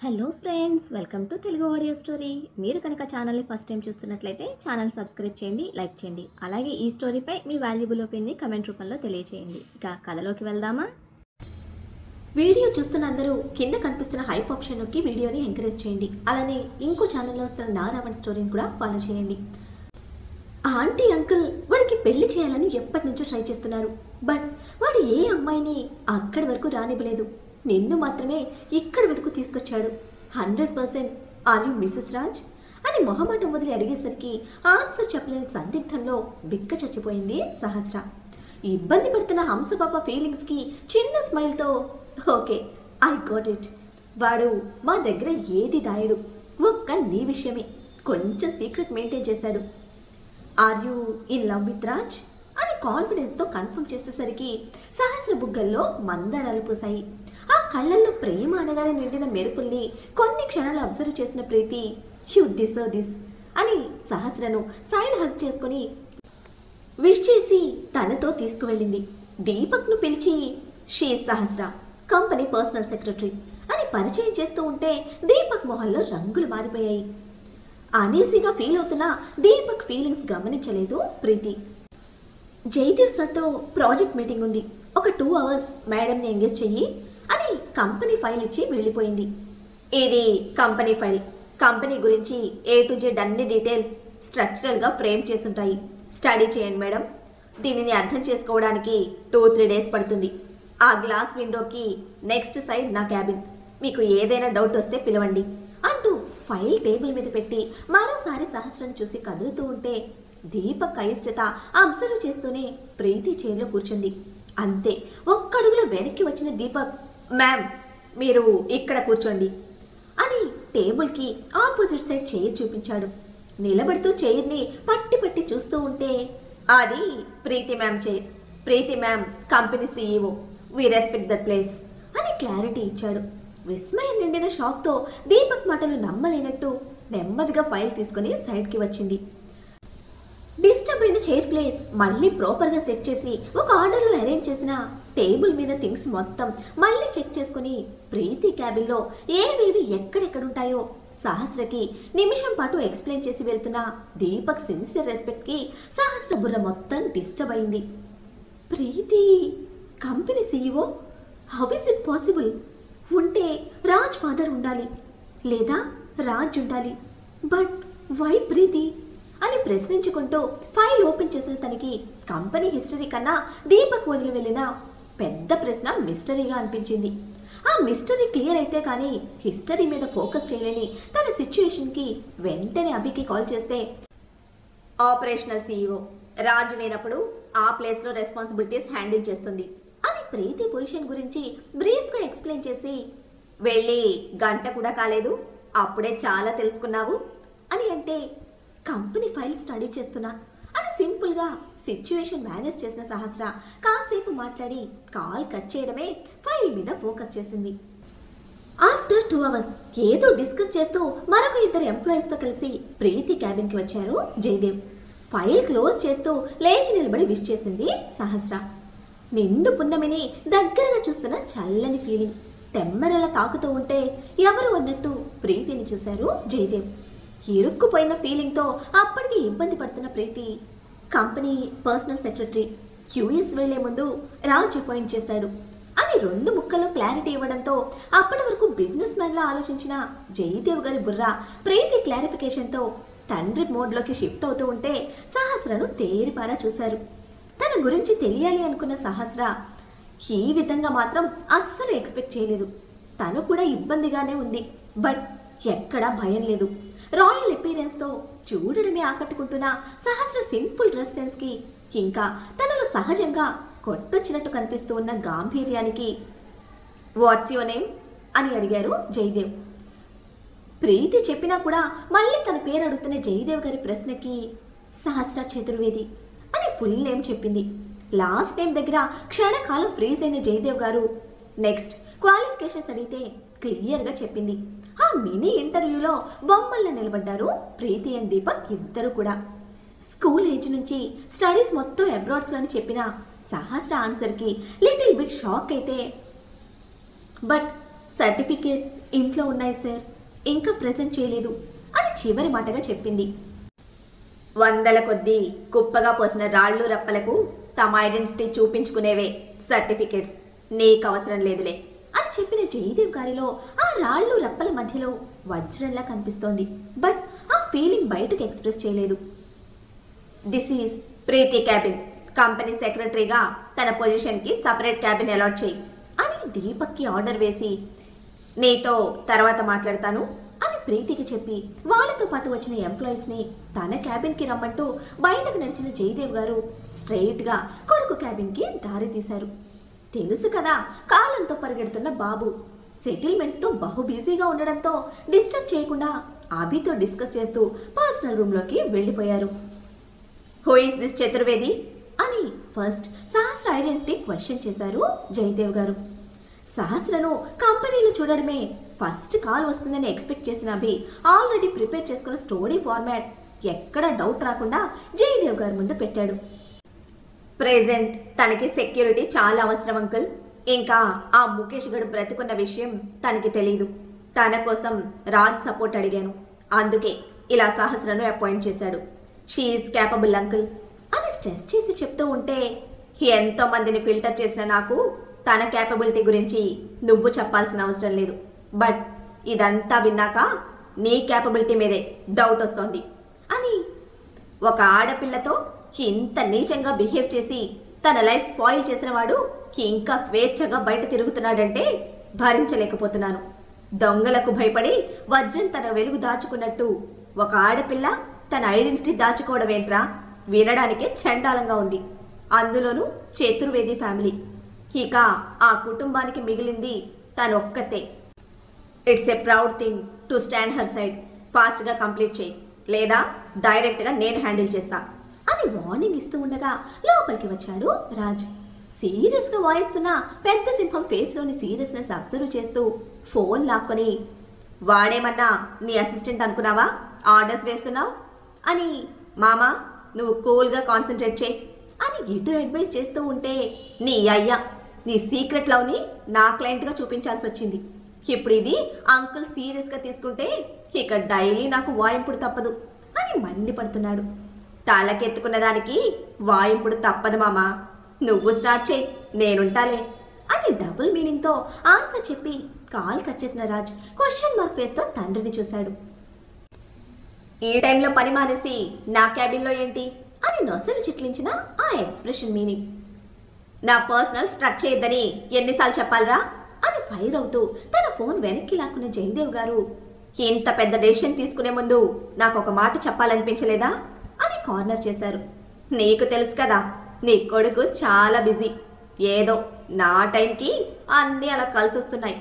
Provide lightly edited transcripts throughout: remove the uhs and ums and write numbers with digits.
Hello friends, welcome to Telugu audio story. మీరు కనుక ఛానల్ని ఫస్ట్ టైం చూస్తున్నట్లయితే ఛానల్ సబ్స్క్రైబ్ చేయండి, లైక్ చేయండి. అలాగే ఈ స్టోరీపై మీ వాల్యుబుల్ ఒపీనియన్ని కమెంట్ రూపంలో తెలియచేయండి. ఇక కథలోకి వెళ్దామా? వీడియో చూస్తున్న అందరూ కింద కనిపిస్తున్న హైప్ ఆప్షన్ నొక్కి వీడియోని ఎంకరేజ్ చేయండి. అలానే ఇంకో ఛానల్లో వస్తున్న నా రావణ్ స్టోరీని కూడా ఫాలో చేయండి. ఆంటీ అంకుల్ వాడికి పెళ్లి చేయాలని ఎప్పటి నుంచో ట్రై చేస్తున్నారు. బట్ వాడు ఏ అమ్మాయిని అక్కడి వరకు రానివ్వలేదు. నిన్ను మాత్రమే ఇక్కడి వరకు తీసుకొచ్చాడు. 100% ఆర్ యు మిసెస్ రాజ్ అని మొహమాటం వదిలి అడిగేసరికి ఆన్సర్ చెప్పలేని సందిగ్ధంలో బిక్క చచ్చిపోయింది సహస్ర. ఇబ్బంది పడుతున్న హంసపాప ఫీలింగ్స్కి చిన్న స్మైల్తో ఓకే, ఐ గాట్ ఇట్. వాడు మా దగ్గర ఏది దాయడు, ఒక్క నీ విషయమే కొంచెం సీక్రెట్ మెయింటైన్ చేశాడు. Are you in love with Raj అని కాన్ఫిడెన్స్తో కన్ఫర్మ్ చేసేసరికి సహస్ర బుగ్గల్లో మందారాలు పూసాయి. ఆ కళ్ళల్లో ప్రేమ అనగానే నిండిన మెరుపుల్ని కొన్ని క్షణాలు అబ్జర్వ్ చేసిన ప్రీతి యు డిజర్వ్ దిస్ అని సహస్రను సైడ్ హగ్ చేసుకుని విష్ చేసి తనతో తీసుకువెళ్ళింది. దీపక్ను పిలిచి she Sahasra, company personal secretary అని పరిచయం చేస్తూ ఉంటే దీపక్ మొహంలో రంగులు మారిపోయాయి. అనీసీగా ఫీల్ అవుతున్న దీపక్ ఫీలింగ్స్ గమనించలేదు ప్రీతి. జయదేవ్ సార్తో ప్రాజెక్ట్ మీటింగ్ ఉంది, ఒక 2 hours మేడంని ఎంగేజ్ చెయ్యి అని కంపెనీ ఫైల్ ఇచ్చి వెళ్ళిపోయింది. ఇది కంపెనీ ఫైల్, కంపెనీ గురించి A to Z అన్ని డీటెయిల్స్ స్ట్రక్చరల్గా ఫ్రేమ్ చేసుంటాయి. స్టడీ చేయండి మేడం. దీనిని అర్థం చేసుకోవడానికి 2-3 days పడుతుంది. ఆ గ్లాస్ విండోకి నెక్స్ట్ సైడ్ నా క్యాబిన్. మీకు ఏదైనా డౌట్ వస్తే పిలవండి అంటూ ఫైల్ టేబుల్ మీద పెట్టి మరోసారి సహస్రం చూసి కదులుతూ ఉంటే దీపక్ అయిష్టత అబ్జర్వ్ చేస్తూనే ప్రీతి చైర్లో కూర్చుంది. అంతే, ఒక్కడుగులో వెనక్కి వచ్చిన దీపక్, మ్యామ్ మీరు ఇక్కడ కూర్చోండి అని టేబుల్కి ఆపోజిట్ సైడ్ చైర్ చూపించాడు. నిలబడుతూ చైర్ని పట్టి పట్టి చూస్తూ ఉంటే అది Preeti ma'am chair. Preeti ma'am company CEO, we respect that place అని క్లారిటీ ఇచ్చాడు. విస్మయం నిండిన షాక్తో దీపక్ మాటలు నమ్మలేనట్టు నెమ్మదిగా ఫైల్ తీసుకుని సైడ్కి వచ్చింది. డిస్టర్బ్ అయిన చైర్ ప్లేస్ మళ్ళీ ప్రాపర్గా సెట్ చేసి ఒక ఆర్డర్లో అరేంజ్ చేసిన టేబుల్ మీద థింగ్స్ మొత్తం మళ్ళీ చెక్ చేసుకుని ప్రీతి క్యాబిన్లో ఏవేవి ఎక్కడెక్కడుంటాయో సహస్రకి నిమిషం పాటు ఎక్స్ప్లెయిన్ చేసి వెళ్తున్న దీపక్ సిన్సియర్ రెస్పెక్ట్కి సహస్ర బుర్ర మొత్తం డిస్టర్బ్ అయింది. Preeti company CEO, how is it possible? ఉంటే రాజ్ ఫాదర్ ఉండాలి లేదా రాజ్ ఉండాలి, బట్ వై ప్రీతి అని ప్రశ్నించుకుంటూ ఫైల్ ఓపెన్ చేసిన తనకి కంపెనీ హిస్టరీ కన్నా దీపక్ వదిలి వెళ్ళిన పెద్ద ప్రశ్న మిస్టరీగా అనిపించింది. ఆ మిస్టరీ క్లియర్ అయితే కానీ హిస్టరీ మీద ఫోకస్ చేయలేని తన సిచ్యుయేషన్కి వెంటనే అభికి కాల్ చేస్తే, ఆపరేషనల్ CEO రాజు లేనప్పుడు ఆ ప్లేస్లో రెస్పాన్సిబిలిటీస్ హ్యాండిల్ చేస్తుంది అని ప్రీతి పొజిషన్ గురించి బ్రీఫ్గా ఎక్స్ప్లెయిన్ చేసి, వెళ్ళి గంట కూడా కాలేదు అప్పుడే చాలా తెలుసుకున్నావు అని అంటే, కంపెనీ ఫైల్ స్టడీ చేస్తున్నా అని సింపుల్గా సిచ్యువేషన్ మేనేజ్ చేసిన సహస్ర కాసేపు మాట్లాడి కాల్ కట్ చేయడమే ఫైల్ మీద ఫోకస్ చేసింది. ఆఫ్టర్ 2 hours ఏదో డిస్కస్ చేస్తూ మరొక 2 ఎంప్లాయీస్తో కలిసి ప్రీతి క్యాబిన్కి వచ్చారు జయదేవ్. ఫైల్ క్లోజ్ చేస్తూ లేచి నిలబడి విష్ చేసింది సహస్ర. నిండు పున్నమిని దగ్గరగా చూస్తున్న చల్లని ఫీలింగ్ తెమ్మరలా తాకుతూ ఉంటే ఎవరు అన్నట్టు ప్రీతిని చూశారు జయదేవ్. ఇరుక్కుపోయిన ఫీలింగ్తో అప్పటికి ఇబ్బంది పడుతున్న ప్రీతి కంపెనీ పర్సనల్ సెక్రటరీ US వెళ్లే ముందు రాజ్ అపాయింట్ చేశాడు అని 2 ముక్కల్లో క్లారిటీ ఇవ్వడంతో అప్పటి వరకు బిజినెస్ మ్యాన్లా ఆలోచించిన జయదేవ్ గారి బుర్ర ప్రీతి క్లారిఫికేషన్తో తండ్రి మోడ్లోకి షిఫ్ట్ అవుతూ ఉంటే సహస్రను తేరిపారా చూశారు. తన గురించి తెలియాలి అనుకున్న సహస్ర ఈ విధంగా మాత్రం అస్సలు ఎక్స్పెక్ట్ చేయలేదు. తను కూడా ఇబ్బందిగానే ఉంది, బట్ ఎక్కడా భయం లేదు. రాయల్ అపీరెన్స్తో చూడడమే ఆకట్టుకుంటున్న సహస్ర సింపుల్ డ్రెస్ సెన్స్కి ఇంకా తనలో సహజంగా కొట్టొచ్చినట్టు కనిపిస్తూ ఉన్న గాంభీర్యానికి, వాట్స్ యువర్ నేమ్ అని అడిగారు జయదేవ్. ప్రీతి చెప్పినా కూడా మళ్ళీ తన పేరు అడుగుతున్న జయదేవ్ గారి ప్రశ్నకి సహస్ర చతుర్వేది అని ఫుల్ నేమ్ చెప్పింది. లాస్ట్ నేమ్ దగ్గర క్షణకాలం ఫ్రీజ్ అయిన జయదేవ్ గారు నెక్స్ట్ క్వాలిఫికేషన్స్ అడిగితే క్లియర్గా చెప్పింది. ఆ మినీ ఇంటర్వ్యూలో బొమ్మల్లో నిలబడ్డారు ప్రీతి అండ్ దీపక్ ఇద్దరు కూడా. స్కూల్ ఏజ్ నుంచి స్టడీస్ మొత్తం అబ్రాడ్స్లో అని చెప్పిన సహస్ర ఆన్సర్కి లిటిల్ బిట్ షాక్ అయితే, బట్ సర్టిఫికేట్స్ ఇంట్లో ఉన్నాయి సార్, ఇంకా ప్రెజెంట్ చేయలేదు అని చివరి మాటగా చెప్పింది. వందల కొద్దీ కుప్పగా పోసిన రాళ్ళు రప్పలకు తమ ఐడెంటిటీ చూపించుకునేవే సర్టిఫికేట్స్, నీకు అవసరం లేదులే అని చెప్పిన జయదేవ్ గారిలో ఆ రాళ్ళు రప్పల మధ్యలో వజ్రంలా కనిపిస్తోంది. బట్ ఆ ఫీలింగ్ బయటకు ఎక్స్ప్రెస్ చేయలేదు. This is Preethi cabin, company సెక్రటరీగా తన పొజిషన్కి సపరేట్ క్యాబిన్ అలాట్ చేయి అని దీపక్కి ఆర్డర్ వేసి, నీతో తర్వాత మాట్లాడతాను అని ప్రీతికి చెప్పి వాళ్ళతో పాటు వచ్చిన ఎంప్లాయీస్ని తన క్యాబిన్కి రమ్మంటూ బయటకు నడిచిన జయదేవ్ గారు స్ట్రెయిట్గా కొడుకు క్యాబిన్కి దారి తీశారు. తెలుసు కదా, కాలంతో పరిగెడుతున్న బాబు సెటిల్మెంట్స్తో బహు బిజీగా ఉండడంతో డిస్టర్బ్ చేయకుండా అభితో డిస్కస్ చేస్తూ పర్సనల్ రూమ్లోకి వెళ్ళిపోయారు. హూ ఈస్ దిస్ చతుర్వేది అని ఫస్ట్ సహస్ర ఐడెంటిటీ క్వశ్చన్ చేశారు జయదేవ్ గారు. సహస్రను కంపెనీలో చూడడమే ఫస్ట్ కాల్ వస్తుందని ఎక్స్పెక్ట్ చేసిన అభి ఆల్రెడీ ప్రిపేర్ చేసుకున్న స్టోరీ ఫార్మాట్ ఎక్కడ డౌట్ రాకుండా జయదేవ్ గారి ముందు పెట్టాడు. ప్రెజెంట్ తనకి సెక్యూరిటీ చాలా అవసరం అంకుల్. ఇంకా ఆ ముఖేష్ గడు బ్రతుకున్న విషయం తనకి తెలీదు. తన కోసం రాజ్ సపోర్ట్ అడిగాను, అందుకే ఇలా సహస్రను అపాయింట్ చేశాడు. షీఈస్ క్యాపబుల్ అంకుల్ అని స్ట్రెస్ చేసి చెప్తూ ఉంటే, ఎంతో మందిని ఫిల్టర్ చేసిన నాకు తన క్యాపబిలిటీ గురించి నువ్వు చెప్పాల్సిన అవసరం లేదు. బట్ ఇదంతా విన్నాక నీ క్యాపబిలిటీ మీదే డౌట్ వస్తోంది అని ఒక ఆడపిల్లతో ఇంత నీచంగా బిహేవ్ చేసి తన లైఫ్ స్పాయిల్ చేసిన వాడు ఇంకా స్వేచ్ఛగా బయట తిరుగుతున్నాడంటే భరించలేకపోతున్నాను. దొంగలకు భయపడి వజ్రం తన వెలుగు దాచుకున్నట్టు ఒక ఆడపిల్ల తన ఐడెంటిటీ దాచుకోవడం ఏంట్రా? వినడానికే చండాలంగా ఉంది. అందులోనూ చతుర్వేది ఫ్యామిలీ. ఇక ఆ కుటుంబానికి మిగిలింది తనొక్కతే. It's a proud thing to stand her side. ఫాస్ట్గా కంప్లీట్ చేయి, లేదా డైరెక్ట్గా నేను హ్యాండిల్ చేస్తా అని వార్నింగ్ ఇస్తూ ఉండగా లోపలికి వచ్చాడు రాజ్. సీరియస్గా వాయిస్తున్న పెద్ద సింహం ఫేస్లోని సీరియస్నెస్ అబ్జర్వ్ చేస్తూ ఫోన్ లాక్కొని, వాడేమన్నా నీ అసిస్టెంట్ అనుకున్నావా ఆర్డర్స్ వేస్తున్నావు అని, మామా నువ్వు కూల్గా కాన్సన్ట్రేట్ చేయి అని ఇటు అడ్వైస్ చేస్తూ ఉంటే, నీ అయ్యా నీ సీక్రెట్ లవ్ని నా క్లయింట్గా చూపించాల్సి వచ్చింది. ఇప్పుడు ఇది అంకుల్ సీరియస్గా తీసుకుంటే ఇక డైలీ నాకు వాయింపుడు తప్పదు అని మండిపడుతున్నాడు. తలకెత్తుకున్న దానికి వాయింపుడు తప్పదు మామా, నువ్వు స్టార్ట్ చేయి, నేనుంటాలే అని డబుల్ మీనింగ్తో ఆన్సర్ చెప్పి కాల్ కట్ చేసిన రాజ్ క్వశ్చన్ మార్క్ ఫేస్తో తండ్రిని చూశాడు. ఈ టైంలో పని మానేసి నా క్యాబిన్లో ఏంటి అని నొసలు చిట్లించిన ఆ ఎక్స్ప్రెషన్ మీనింగ్. నా పర్సనల్ స్ట్రక్ చేయొద్దని ఎన్నిసార్లు చెప్పాలరా అని ఫైర్ అవుతూ తన ఫోన్ వెనక్కి లాక్కున్న జయదేవ్ గారు, ఇంత పెద్ద డెసిషన్ తీసుకునే ముందు నాకు ఒక మాట చెప్పాలనిపించలేదా అని కార్నర్ చేశారు. నీకు తెలుసు కదా, నీ కొడుకు చాలా బిజీ, ఏదో నా టైంకి అన్నీ అలా కలిసి వస్తున్నాయి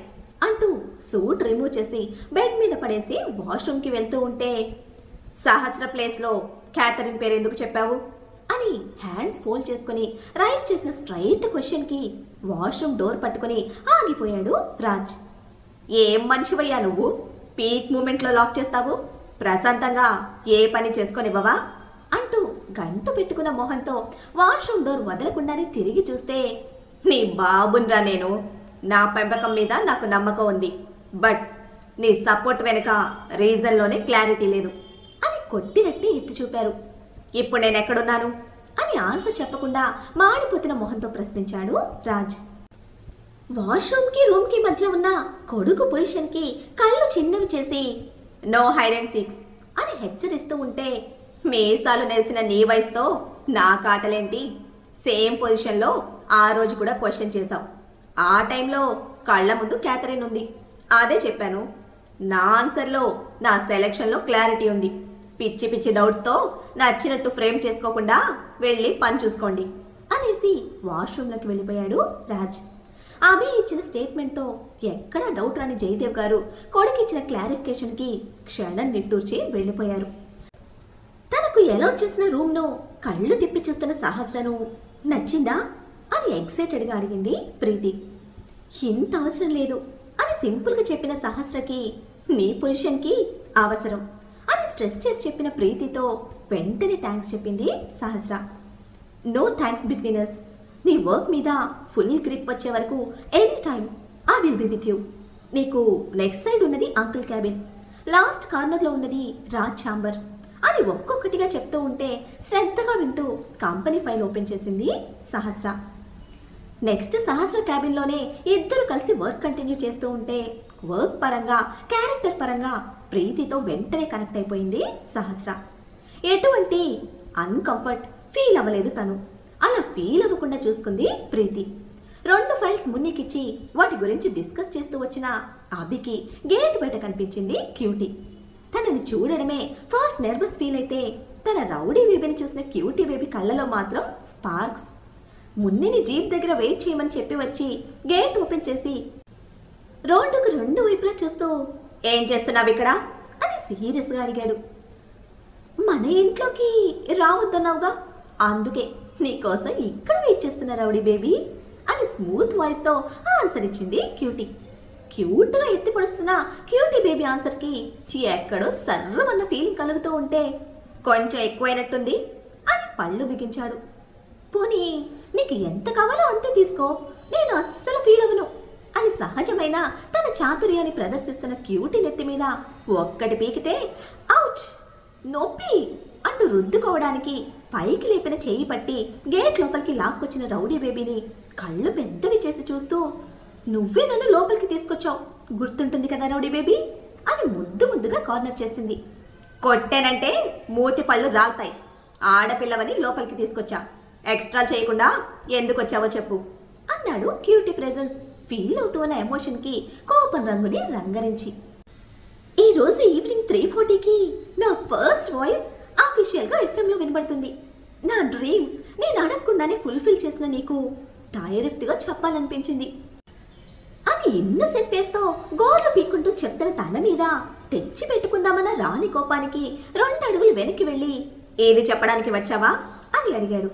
అంటూ సూట్ రిమూవ్ చేసి బెడ్ మీద పడేసి వాష్రూమ్కి వెళ్తూ ఉంటే, సహస్ర ప్లేస్లో క్యాథరిన్ పేరు ఎందుకు చెప్పావు అని హ్యాండ్స్ ఫోల్డ్ చేసుకుని రైస్ చేసిన స్ట్రైట్ క్వశ్చన్కి వాష్రూమ్ డోర్ పట్టుకుని ఆగిపోయాడు రాజ్. ఏం మనిషివయ్యా నువ్వు, పీక్ మూమెంట్లో లాక్ చేస్తావు, ప్రశాంతంగా ఏ పని చేసుకొనివ్వవా అంటూ గంటు పెట్టుకున్న మొహంతో వాష్రూమ్ డోర్ వదలకుండానే తిరిగి చూస్తే, నీ బాబున్రా నేను, నా పెంపకం మీద నాకు నమ్మకం ఉంది, బట్ నీ సపోర్ట్ వెనుక రీజన్లోనే క్లారిటీ లేదు అని కొట్టినట్టే ఎత్తి చూపారు. ఇప్పుడు నేను ఎక్కడున్నాను అని ఆన్సర్ చెప్పకుండా మాడిపోతున్న మొహంతో ప్రశ్నించాడు రాజ్. వాష్రూమ్కి రూమ్కి మధ్య ఉన్న కొడుకు పొజిషన్కి కళ్ళు చిన్నవి చేసి, నో హైడ్ అండ్ సీక్స్ అని హెచ్చరిస్తూ ఉంటే, మీసాలు నెరిసిన నీ వయసుతో నా కాటలేంటి, సేమ్ పొజిషన్లో ఆ రోజు కూడా క్వశ్చన్ చేశావు, ఆ టైంలో కళ్ళ ముందు క్యాథరిన్ ఉంది, అదే చెప్పాను. నా ఆన్సర్లో నా సెలెక్షన్లో క్లారిటీ ఉంది, పిచ్చి పిచ్చి డౌట్స్తో నచ్చినట్టు ఫ్రేమ్ చేసుకోకుండా వెళ్ళి పని చూసుకోండి అనేసి వాష్రూమ్లోకి వెళ్ళిపోయాడు రాజ్. అభి ఇచ్చిన స్టేట్మెంట్తో ఎక్కడా డౌట్ రాని జయదేవ్ గారు కొడుకు ఇచ్చిన క్లారిఫికేషన్కి క్షణం నిట్టూర్చి వెళ్ళిపోయారు. తనకు అలాట్ చేసిన రూమ్ను కళ్ళు తిప్పి చూస్తున్న సహస్రను నచ్చిందా అని ఎక్సైటెడ్గా అడిగింది ప్రీతి. ఇంత అవసరం లేదు అని సింపుల్గా చెప్పిన సహస్రకి, నీ పొజిషన్కి అవసరం అని స్ట్రెస్ చేసి చెప్పిన ప్రీతితో వెంటనే థ్యాంక్స్ చెప్పింది Sahasra. No thanks between us. నీ వర్క్ మీద ఫుల్ గ్రిప్ వచ్చే వరకు any time I will be with you నీకు లెఫ్ట్ సైడ్ ఉన్నది అంకుల్ క్యాబిన్, లాస్ట్ కార్నర్లో ఉన్నది రాజ్ ఛాంబర్ అని ఒక్కొక్కటిగా చెప్తూ ఉంటే శ్రద్ధగా వింటూ కంపెనీ ఫైల్ ఓపెన్ చేసింది సహస్ర. నెక్స్ట్ సహస్ర క్యాబిన్లోనే ఇద్దరు కలిసి వర్క్ కంటిన్యూ చేస్తూ ఉంటే వర్క్ పరంగా క్యారెక్టర్ పరంగా ప్రీతితో వెంటనే కనెక్ట్ అయిపోయింది సహస్ర. ఎటువంటి అన్కంఫర్ట్ ఫీల్ అవ్వలేదు తను. అలా ఫీల్ అవ్వకుండా చూసుకుంది ప్రీతి. 2 ఫైల్స్ మున్నికిచ్చి వాటి గురించి డిస్కస్ చేస్తూ వచ్చిన అభికి గేట్ బయట కనిపించింది క్యూటీ. తనని చూడడమే ఫస్ట్ నర్వస్ ఫీల్ అయితే తన రౌడీ బేబీని చూసిన క్యూటీ బేబీ కళ్ళలో మాత్రం స్పార్క్స్. మున్నిని జీప్ దగ్గర వెయిట్ చేయమని చెప్పి వచ్చి గేట్ ఓపెన్ చేసి రోడ్డుకు 2 వైపులా చూస్తూ ఏం చేస్తున్నావు ఇక్కడ అని సీరియస్గా అడిగాడు. మన ఇంట్లోకి రావద్దన్నావుగా, అందుకే నీకోసం ఇక్కడ వెయిట్ చేస్తున్నా రౌడీ బేబీ అని స్మూత్ వాయిస్తో ఆన్సర్ ఇచ్చింది క్యూటీ. క్యూట్గా ఎత్తి పడుస్తున్న క్యూటీ బేబీ ఆన్సర్కి ఎక్కడో సర్రమన్న ఫీలింగ్ కలుగుతూ ఉంటే కొంచెం ఎక్కువైనట్టుంది అని పళ్ళు బిగించాడు. పోనీ నీకు ఎంత కావాలో అంతే తీసుకో, నేను అస్సలు ఫీల్ అవ్వను అని సహజమైన తన చాతుర్యాన్ని ప్రదర్శిస్తున్న క్యూటీ నెత్తి మీద ఒక్కటి పీకితే ఔచ్ నొప్పి అంటూ రుద్దుకోవడానికి పైకి లేపిన చేయి పట్టి గేట్ లోపలికి లాక్కొచ్చిన రౌడీ బేబీని కళ్ళు పెద్దవి చేసి చూస్తూ నువ్వే నన్ను లోపలికి తీసుకొచ్చావు, గుర్తుంటుంది కదా రౌడీ బేబీ అని ముద్దుగా కార్నర్ చేసింది. కొట్టేనంటే మూతి పళ్ళు రాలుతాయి, ఆడపిల్లవని లోపలికి తీసుకొచ్చా, ఎక్స్ట్రా చేయకుండా ఎందుకు వచ్చావో చెప్పు అన్నాడు క్యూటీ ప్రెజెన్స్ ఫీల్ అవుతూ ఉన్న ఎమోషన్కి కోపం రంగుని రంగరించి. ఈరోజు ఈవినింగ్ 3:40కి నా ఫస్ట్ వాయిస్ అఫీషియల్గా ఎఫ్ఎంలో వినబడుతుంది. నా డ్రీమ్ నేను అడగకుండానే ఫుల్ఫిల్ చేసిన నీకు డైరెక్ట్గా చెప్పాలనిపించింది అని ఇన్నోసెంట్ ఫేస్తో గోర్లు పీక్కుంటూ చెప్తున్న తన మీద తెచ్చి పెట్టుకుందామన్న రాని కోపానికి 2 అడుగులు వెనక్కి వెళ్ళి ఏది చెప్పడానికి వచ్చావా అని అడిగాడు.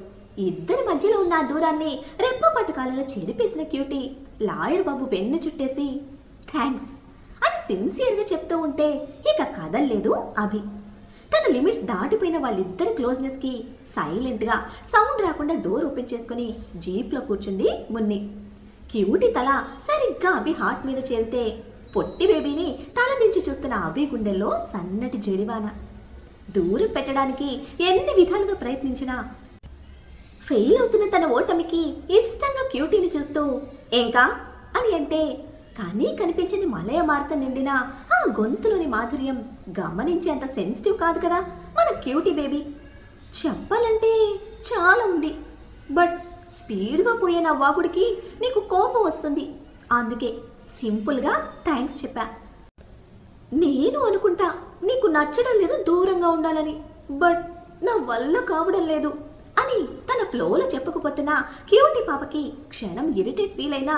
ఇద్దరి మధ్యలో ఉన్న ఆ దూరాన్ని రెప్పపాటు కాలంలో చెరిపేసిన క్యూటీ లాయర్ బాబు వెన్ను చుట్టేసి థ్యాంక్స్ అని సిన్సియర్గా చెప్తూ ఉంటే ఇక కదల్లేదు అభి. తన లిమిట్స్ దాటిపోయిన వాళ్ళిద్దరి క్లోజ్నెస్కి సైలెంట్గా సౌండ్ రాకుండా డోర్ ఓపెన్ చేసుకుని జీప్లో కూర్చుంది మున్ని. క్యూటీ తల సరిగ్గా అభి హార్ట్ మీద చేరితే పొట్టి బేబీని తల దించి చూస్తున్న అభి గుండెల్లో సన్నటి జడివాన. దూరం పెట్టడానికి ఎన్ని విధాలుగా ప్రయత్నించినా ఫెయిల్ అవుతున్న తన ఓటమికి ఇష్టంగా క్యూటీని చూస్తూ ఏంకా అని అంటే కానీ కనిపించింది మలయ మార్త నిండిన ఆ గొంతులోని మాధుర్యం గమనించేంత సెన్సిటివ్ కాదు కదా మన క్యూటీ బేబీ. చెప్పాలంటే చాలా ఉంది, బట్ స్పీడ్గా పోయే నా వాగుడికి నీకు కోపం వస్తుంది, అందుకే సింపుల్గా థ్యాంక్స్ చెప్పా. నేను అనుకుంటా నీకు నచ్చడం లేదు దూరంగా ఉండాలని, బట్ నా వల్ల కావడం లేదు అని తన ఫ్లోలో చెప్పకపోతున్నా క్యూటీ పాపకి క్షణం ఇరిటేట్ ఫీల్ అయినా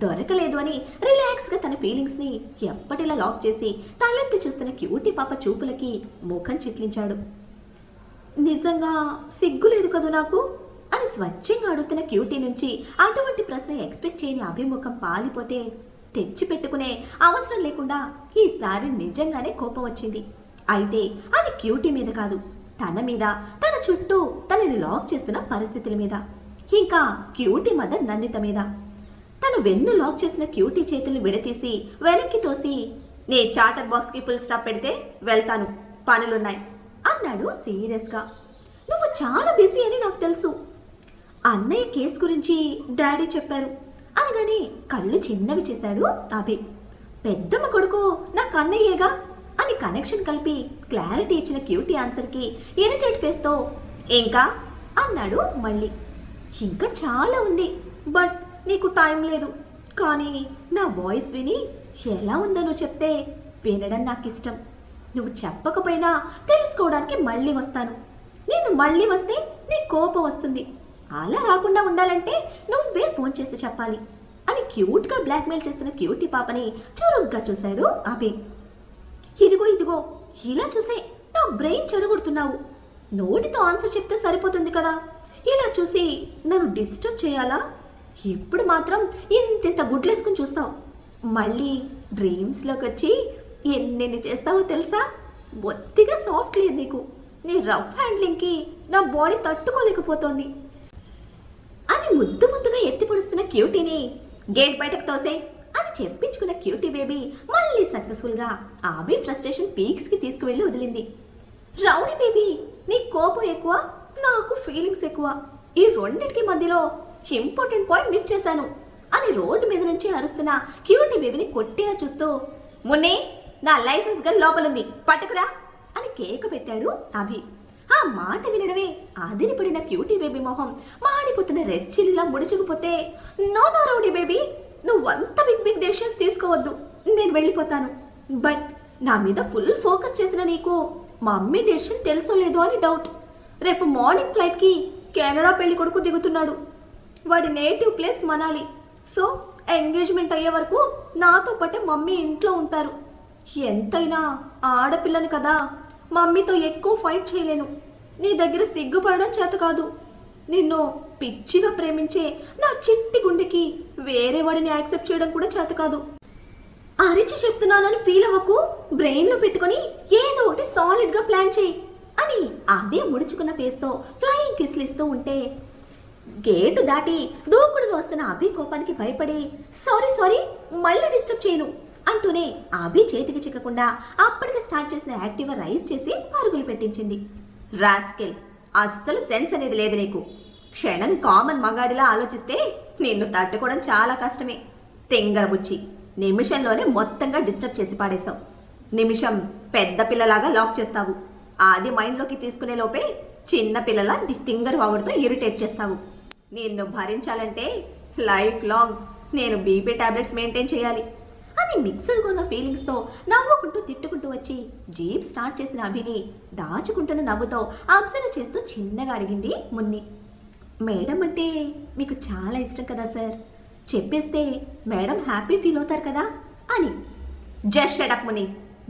దొరకలేదు అని రిలాక్స్గా తన ఫీలింగ్స్ని ఎప్పటిలా లాక్ చేసి తలెత్తి చూస్తున్న క్యూటీ పాప చూపులకి ముఖం చిట్లించాడు. నిజంగా సిగ్గులేదు కదూ నాకు అని స్వచ్ఛంగా అడుగుతున్న క్యూటీ నుంచి అటువంటి ప్రశ్న ఎక్స్పెక్ట్ చేయని అభిముఖం పాలిపోతే తెచ్చిపెట్టుకునే అవసరం లేకుండా ఈసారి నిజంగానే కోపం వచ్చింది. అయితే అది క్యూటీ మీద కాదు, తన మీద, తన చుట్టూ తనని లాక్ చేస్తున్న పరిస్థితుల మీద, ఇంకా క్యూటీ మదర్ నందిత మీద. తను వెన్ను లాక్ చేసిన క్యూటీ చేతుల్ని విడతీసి వెనక్కి తోసి నీ చాటర్ బాక్స్కి ఫుల్ స్టాప్ పెడితే వెళ్తాను, పనులున్నాయి అన్నాడు సీరియస్గా. నువ్వు చాలా బిజీ అని నాకు తెలుసు, అన్నయ్య కేసు గురించి డాడీ చెప్పారు అనగానే కళ్ళు చిన్నవి చేశాడు అభి. పెద్దమ్మ కొడుకు నాకు అన్నయ్యేగా అని కనెక్షన్ కలిపి క్లారిటీ ఇచ్చిన క్యూటీ ఆన్సర్కి ఇరిటేట్ ఫేస్తో ఇంకా అన్నాడు మళ్ళీ. ఇంకా చాలా ఉంది, బట్ నీకు టైం లేదు, కానీ నా వాయిస్ విని ఎలా ఉందో నువ్వు చెప్తే వినడం నాకు ఇష్టం. నువ్వు చెప్పకపోయినా తెలుసుకోవడానికి మళ్ళీ వస్తాను. నేను మళ్ళీ వస్తే నీ కోపం వస్తుంది, అలా రాకుండా ఉండాలంటే నువ్వే ఫోన్ చేసి చెప్పాలి అని క్యూట్గా బ్లాక్మెయిల్ చేస్తున్న క్యూటీ పాపని చురుగ్గా చూశాడు అభి. ఇదిగో ఇలా చూసే నా బ్రెయిన్ చెడగొడుతున్నావు, నోటితో ఆన్సర్ చెప్తే సరిపోతుంది కదా, ఇలా చూసి నన్ను డిస్టర్బ్ చేయాలా? ఇప్పుడు మాత్రం ఇంత గుడ్లేసుకుని చూస్తావు, మళ్ళీ డ్రీమ్స్లోకి వచ్చి ఎన్నెన్ని చేస్తావో తెలుసా? బొత్తిగా సాఫ్ట్ లేదు నీకు, నీ రఫ్ హ్యాండ్లింగ్కి నా బాడీ తట్టుకోలేకపోతోంది అని ముద్దుగా ఎత్తి పొడుస్తున్న క్యూటీని గేట్ బయటకు తోసే అని చెప్పించుకున్న క్యూటీ బేబీ మళ్ళీ సక్సెస్ఫుల్గా అభి ఫ్రస్ట్రేషన్ పీక్స్కి తీసుకువెళ్ళి వదిలింది. రౌడీ బేబీ, నీ కోపం ఎక్కువ, నాకు ఫీలింగ్స్ ఎక్కువ. ఈ రెండింటికి మధ్యలో ఇంపార్టెంట్ పాయింట్ మిస్ చేశాను అని రోడ్డు మీద నుంచి అరుస్తున్న క్యూటీ బేబీని కొట్టిగా చూస్తూ, మున్నే, నా లైసెన్స్ గన్ లోపలుంది, పట్టుకురా అని కేక పెట్టాడు అభి. ఆ మాట వినడమే అదిరిపడిన క్యూటీ బేబీ మొహం మాడిపోతున్న రెడ్ చిల్లిలా ముడుచుకుపోతే, నో నో రౌడీ బేబీ, నువ్వంత బిగ్ డెసిషన్స్ తీసుకోవద్దు, నేను వెళ్ళిపోతాను. బట్ నా మీద ఫుల్ ఫోకస్ చేసిన నీకు మమ్మీ డెసిషన్ తెలుసో లేదో అని డౌట్. రేపు మార్నింగ్ ఫ్లైట్కి కెనడా పెళ్లి కొడుకు దిగుతున్నాడు. వాడి native place Manali. So engagement అయ్యే వరకు నాతో పాటే మమ్మీ ఇంట్లో ఉంటారు. ఎంతైనా ఆడపిల్లని కదా, మమ్మీతో ఎక్కువ ఫైట్ చేయలేను. నీ దగ్గర సిగ్గుపడడం చేత కాదు. నిన్ను పిచ్చిగా ప్రేమించే నా చిట్టి గుండెకి వేరే వాడిని యాక్సెప్ట్ చేయడం కూడా చేత కాదు. అరిచి చెప్తున్నానని ఫీల్ అవ్వకు, బ్రెయిన్లో పెట్టుకొని ఏదో ఒకటి సాలిడ్గా ప్లాన్ చేయి అని అదే ముడుచుకున్న ఫేస్తో ఫ్లయింగ్ కిస్లు ఇస్తూ ఉంటే, గేటు దాటి దూకుడుగా వస్తున్న అభి కోపానికి భయపడి, సారీ సారీ, మళ్ళీ డిస్టర్బ్ చేయను అంటూనే అభి చేతికి చిక్కకుండా అప్పటికి స్టార్ట్ చేసిన యాక్టివా రైస్ చేసి పరుగులు పెట్టించింది. రాస్కెల్, అస్సలు సెన్స్ అనేది లేదు నీకు. క్షణం కామన్ మగాడిలా ఆలోచిస్తే నిన్ను తట్టుకోవడం చాలా కష్టమే. తెంగరబుచ్చి, నిమిషంలోనే మొత్తంగా డిస్టర్బ్ చేసి పాడేశావు. నిమిషం పెద్ద పిల్లలాగా లాక్ చేస్తావు. అది మైండ్లోకి తీసుకునే లోపే చిన్న పిల్లల ఫింగర్ వాగుడుతో ఇరిటేట్ చేస్తావు. నిన్ను భరించాలంటే లైఫ్ లాంగ్ నేను బీపీ టాబ్లెట్స్ మెయింటైన్ చేయాలి అని మిక్స్డ్గా ఉన్న ఫీలింగ్స్తో నవ్వుకుంటూ తిట్టుకుంటూ వచ్చి జీప్ స్టార్ట్ చేసిన అభిని దాచుకుంటున్న నవ్వుతో అబ్జర్వ్ చేస్తూ చిన్నగా అడిగింది మున్ని. మేడం అంటే మీకు చాలా ఇష్టం కదా సార్, చెప్పేస్తే మేడం హ్యాపీ ఫీల్ అవుతారు కదా అని. Just shut up Muni,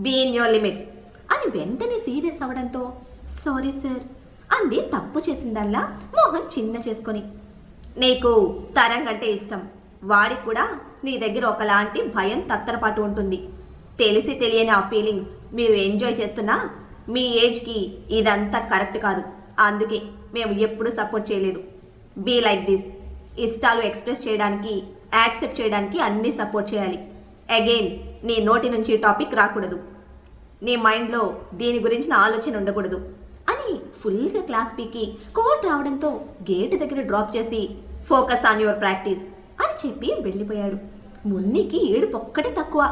be in your limits అని వెంటనే సీరియస్ అవ్వడంతో, సారీ సార్ అంది తప్పు చేసిందల్లా మోహన్ చిన్న చేసుకొని. నీకు తరంగ్ అంటే ఇష్టం, వాడికి కూడా నీ దగ్గర ఒకలాంటి భయం తత్తరపాటు ఉంటుంది. తెలిసి తెలియని ఆ ఫీలింగ్స్ మీరు ఎంజాయ్ చేస్తున్నా మీ ఏజ్కి ఇదంతా కరెక్ట్ కాదు. అందుకే మేము ఎప్పుడూ సపోర్ట్ చేయలేదు. Be like this. ఇష్టాలు ఎక్స్ప్రెస్ చేయడానికి, యాక్సెప్ట్ చేయడానికి అన్నీ సపోర్ట్ చేయాలి. అగైన్ నీ నోటి నుంచి టాపిక్ రాకూడదు. నీ మైండ్లో దీని గురించిన ఆలోచన ఉండకూడదు అని ఫుల్గా క్లాస్ పీకి కోట్ రావడంతో గేటు దగ్గర డ్రాప్ చేసి ఫోకస్ ఆన్ యువర్ ప్రాక్టీస్ అని చెప్పి వెళ్ళిపోయాడు. మున్నికి ఏడుపు ఒక్కటే తక్కువ.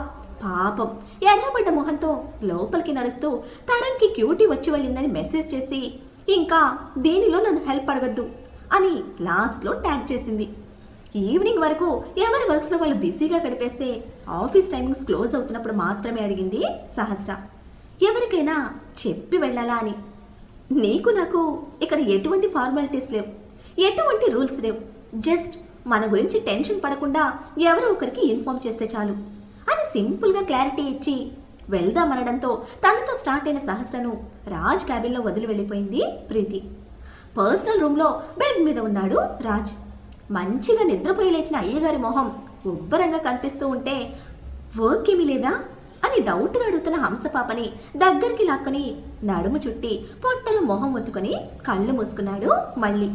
పాపం ఎర్రబడ్డ మొహంతో లోపలికి నడుస్తూ తరంకి క్యూటీ వచ్చి వెళ్ళిందని మెసేజ్ చేసి, ఇంకా దీనిలో నన్ను హెల్ప్ అడగద్దు అని లాస్ట్లో ట్యాగ్ చేసింది. ఈవినింగ్ వరకు ఎవరి వర్క్స్లో వాళ్ళు బిజీగా గడిపేస్తే ఆఫీస్ టైమింగ్స్ క్లోజ్ అవుతున్నప్పుడు మాత్రమే అడిగింది సహస్ర, ఎవరికైనా చెప్పి వెళ్ళాలా అని. నీకు నాకు ఇక్కడ ఎటువంటి ఫార్మాలిటీస్ లేవు, ఎటువంటి రూల్స్ లేవు. జస్ట్ మన గురించి టెన్షన్ పడకుండా ఎవరో ఒకరికి ఇన్ఫార్మ్ చేస్తే చాలు అని సింపుల్గా క్లారిటీ ఇచ్చి వెళ్దామనడంతో తనతో స్టార్ట్ అయిన సహస్రను రాజ్ క్యాబిన్లో వదిలి వెళ్ళిపోయింది ప్రీతి. పర్సనల్ రూమ్లో బెడ్ మీద ఉన్నాడు రాజ్. మంచిగా నిద్రపోయి లేచిన అయ్యగారి మొహం ఉబ్బరంగా కనిపిస్తూ ఉంటే, వర్క్ ఏమీ లేదా అని డౌట్గా అడుగుతున్న హంసపాపని దగ్గరికి లాక్కొని నడుము చుట్టి పొట్టలు మొహం ఒత్తుకొని కళ్ళు మూసుకున్నాడు మళ్ళీ.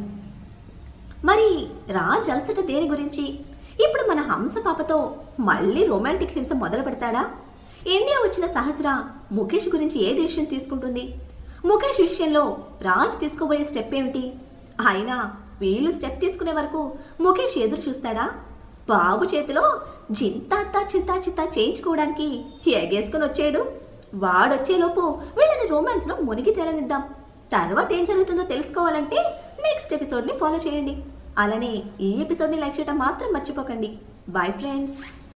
మరి రాజ్ అలసట దేని గురించి? ఇప్పుడు మన హంసపాపతో మళ్ళీ రొమాంటిక్ హింస మొదలు పెడతాడా? ఇండియా వచ్చిన సహస్ర ముఖేష్ గురించి ఏ డెసిషన్ తీసుకుంటుంది? ముఖేష్ విషయంలో రాజ్ తీసుకోబోయే స్టెప్ ఏమిటి? అయినా వీళ్ళు స్టెప్ తీసుకునే వరకు ముఖేష్ ఎదురు చూస్తాడా? బాబు చేతిలో జింతాత్తా చింతా చిత్తా చేయించుకోవడానికి ఎగేసుకుని వచ్చాడు. వాడొచ్చేలోపు వీళ్ళని రొమాన్స్లో మునిగి తేలనిద్దాం. తర్వాత ఏం జరుగుతుందో తెలుసుకోవాలంటే నెక్స్ట్ ఎపిసోడ్ని ఫాలో చేయండి. అలానే ఈ ఎపిసోడ్ని లైక్ చేయడం మాత్రం మర్చిపోకండి. Bye friends.